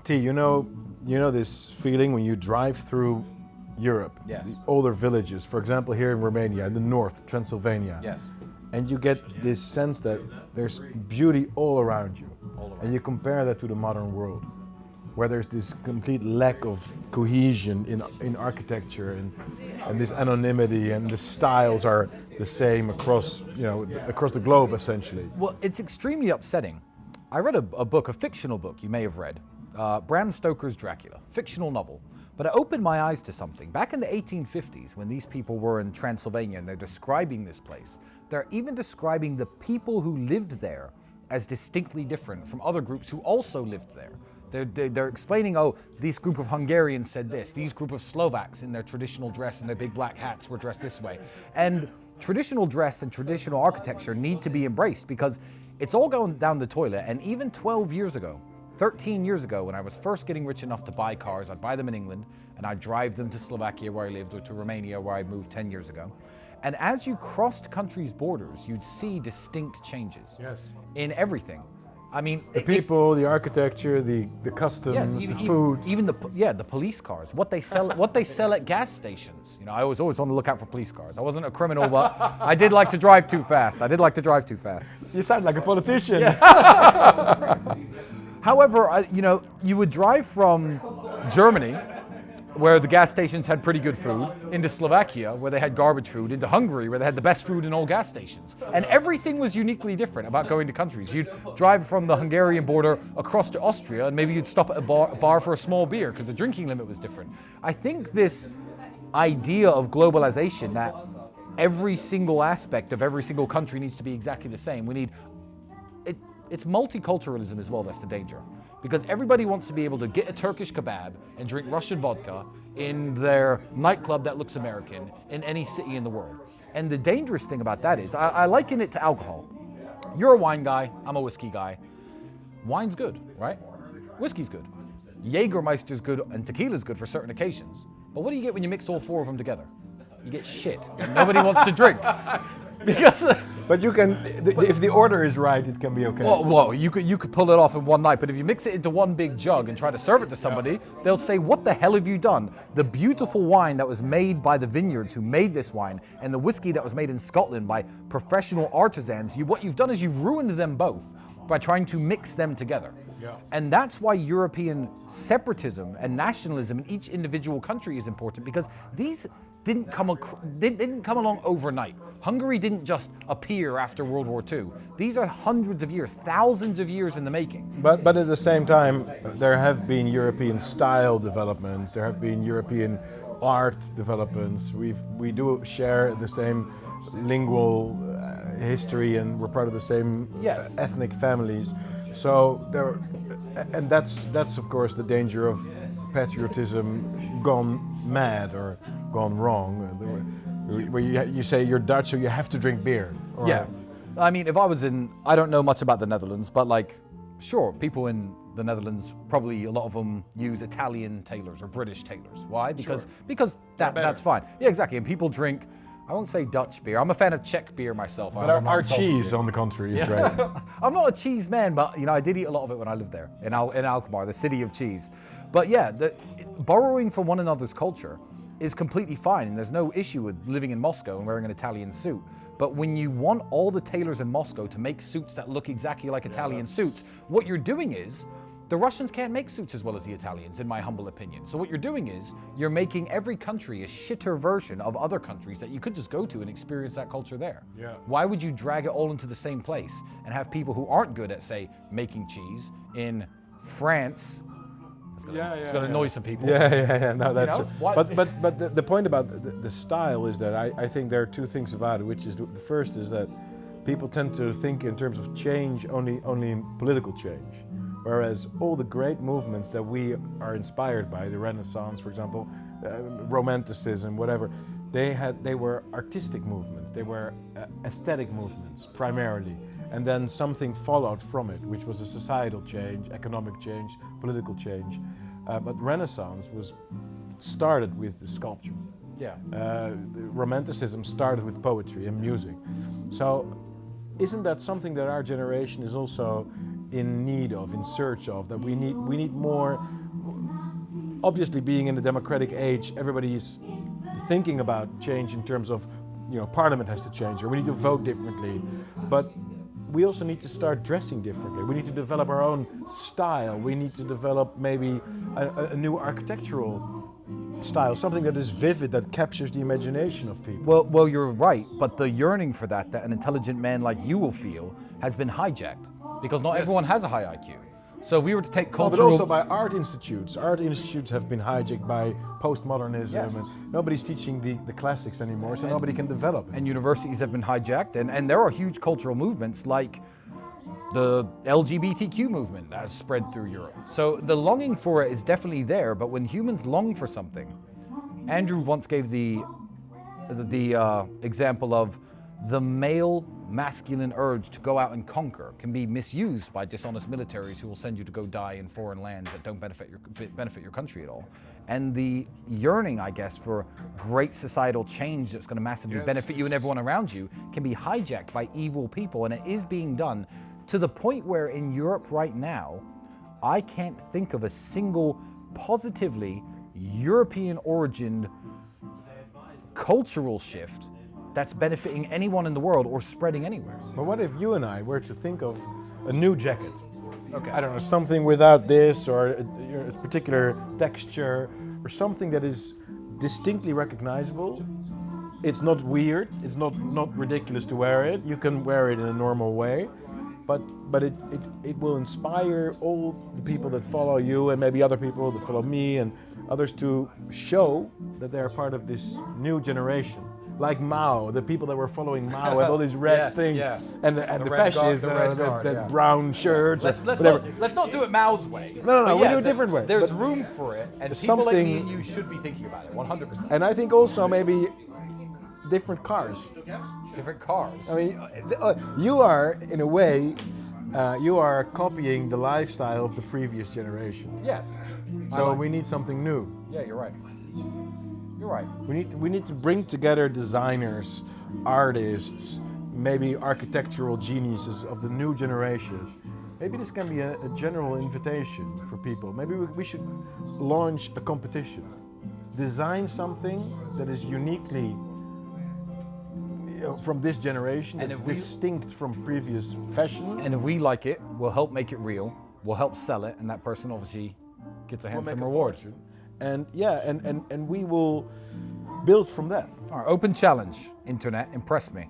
T, you know this feeling when you drive through Europe, Yes. the older villages, for example, here in Romania, in the north, Transylvania. Yes. And you get this sense that there's beauty all around you. All around. And you compare that to the modern world, where there's this complete lack of cohesion in architecture and this anonymity, and the styles are the same across the globe essentially. Well, it's extremely upsetting. I read a book, a fictional book you may have read, Bram Stoker's Dracula, fictional novel. But it opened my eyes to something. Back in the 1850s, when these people were in Transylvania and they're describing this place, they're even describing the people who lived there as distinctly different from other groups who also lived there. They're explaining, oh, this group of Hungarians said this, these group of Slovaks in their traditional dress and their big black hats were dressed this way. And traditional dress and traditional architecture need to be embraced because it's all going down the toilet. And even 12 years ago, 13 years ago, when I was first getting rich enough to buy cars, I'd buy them in England and I'd drive them to Slovakia where I lived, or to Romania where I moved 10 years ago. And as you crossed countries' borders, you'd see distinct changes. Yes. In everything. I mean, The people, the architecture, the customs, the food. even the police cars, what they sell at gas stations. You know, I was always on the lookout for police cars. I wasn't a criminal, but I did like to drive too fast. You sound like a politician. However, you would drive from Germany, where the gas stations had pretty good food, into Slovakia, where they had garbage food, into Hungary, where they had the best food in all gas stations. And everything was uniquely different about going to countries. You'd drive from the Hungarian border across to Austria, and maybe you'd stop at a bar for a small beer, because the drinking limit was different. I think this idea of globalization, that every single aspect of every single country needs to be exactly the same. It's multiculturalism as well that's the danger. Because everybody wants to be able to get a Turkish kebab and drink Russian vodka in their nightclub that looks American in any city in the world. And the dangerous thing about that is, I liken it to alcohol. You're a wine guy, I'm a whiskey guy. Wine's good, right? Whiskey's good. Jägermeister's good and tequila's good for certain occasions. But what do you get when you mix all four of them together? You get shit. And nobody wants to drink. Because But you can, if the order is right, it can be okay. Well, you could pull it off in one night, but if you mix it into one big jug and try to serve it to somebody, they'll say, what the hell have you done? The beautiful wine that was made by the vineyards who made this wine, and the whiskey that was made in Scotland by professional artisans, what you've done is you've ruined them both by trying to mix them together. Yeah. And that's why European separatism and nationalism in each individual country is important, because these didn't come along overnight. Hungary didn't just appear after World War II. These are hundreds of years, thousands of years in the making. But at the same time, there have been European style developments. There have been European art developments. We do share the same lingual history, and we're part of the same Yes. ethnic families. So and that's of course the danger of patriotism gone mad or gone wrong, where you say you're Dutch, so you have to drink beer. Or, Yeah. I mean, if I was I don't know much about the Netherlands, but sure, people in the Netherlands, probably a lot of them use Italian tailors or British tailors. Why? Because that's fine. Yeah, exactly. And people drink, I won't say Dutch beer. I'm a fan of Czech beer myself. But our cheese, on the contrary, is great. I'm not a cheese man, but I did eat a lot of it when I lived there in Alkmaar, the city of cheese. But yeah, borrowing from one another's culture is completely fine, and there's no issue with living in Moscow and wearing an Italian suit. But when you want all the tailors in Moscow to make suits that look exactly like Italian suits, what you're doing is, the Russians can't make suits as well as the Italians, in my humble opinion. So what you're doing is, you're making every country a shitter version of other countries that you could just go to and experience that culture there. Yeah. Why would you drag it all into the same place and have people who aren't good at, say, making cheese in France? It's going to annoy some people. Yeah. No, that's You know, true. But the point about the style is that I think there are two things about it, which is the first is that people tend to think in terms of change only in political change, whereas all the great movements that we are inspired by, the Renaissance, for example, Romanticism, whatever, they were artistic movements. They were aesthetic movements primarily. And then something followed from it, which was a societal change, economic change, political change. But Renaissance started with the sculpture. Yeah. Romanticism started with poetry and music. So isn't that something that our generation is also in need of, in search of, that we need more. Obviously, being in the democratic age, everybody's thinking about change in terms of, Parliament has to change, or we need to vote differently. But we also need to start dressing differently. We need to develop our own style. We need to develop maybe a new architectural style, something that is vivid, that captures the imagination of people. Well, you're right, but the yearning for that an intelligent man like you will feel has been hijacked, because not everyone has a high IQ. So if we were to take cultural... But also by art institutes. Art institutes have been hijacked by postmodernism, Yes. and nobody's teaching the classics anymore, so nobody can develop. And universities have been hijacked, and there are huge cultural movements like the LGBTQ movement that has spread through Europe. So the longing for it is definitely there, but when humans long for something, Andrew once gave the example of the male masculine urge to go out and conquer can be misused by dishonest militaries who will send you to go die in foreign lands that don't benefit your country at all. And the yearning, I guess, for great societal change that's going to massively benefit you and everyone around you can be hijacked by evil people, and it is being done to the point where in Europe right now, I can't think of a single positively European-origined cultural shift that's benefiting anyone in the world or spreading anywhere. But what if you and I were to think of a new jacket? Okay. I don't know, something without this, or a particular texture, or something that is distinctly recognizable. It's not weird, it's not ridiculous to wear it. You can wear it in a normal way, but it will inspire all the people that follow you, and maybe other people that follow me and others, to show that they're part of this new generation. Like Mao, the people that were following Mao had all these red things, and the fascists, that brown shirts. Let's not do it Mao's way. No, we do it a different way. There's But room for it, and people something- like me and you should be thinking about it, 100%. And I think also maybe different cars. Different cars. I mean, you are, in a way, you are copying the lifestyle of the previous generation. Yes. So we need something new. Yeah, you're right. You're right. We need to bring together designers, artists, maybe architectural geniuses of the new generation. Maybe this can be a general invitation for people. Maybe we should launch a competition. Design something that is uniquely from this generation, And that's if we- distinct from previous fashion. And if we like it, we'll help make it real. We'll help sell it, and that person obviously gets a We'll handsome make a reward. fortune. And and we will build from that. All right, open challenge, internet, impress me.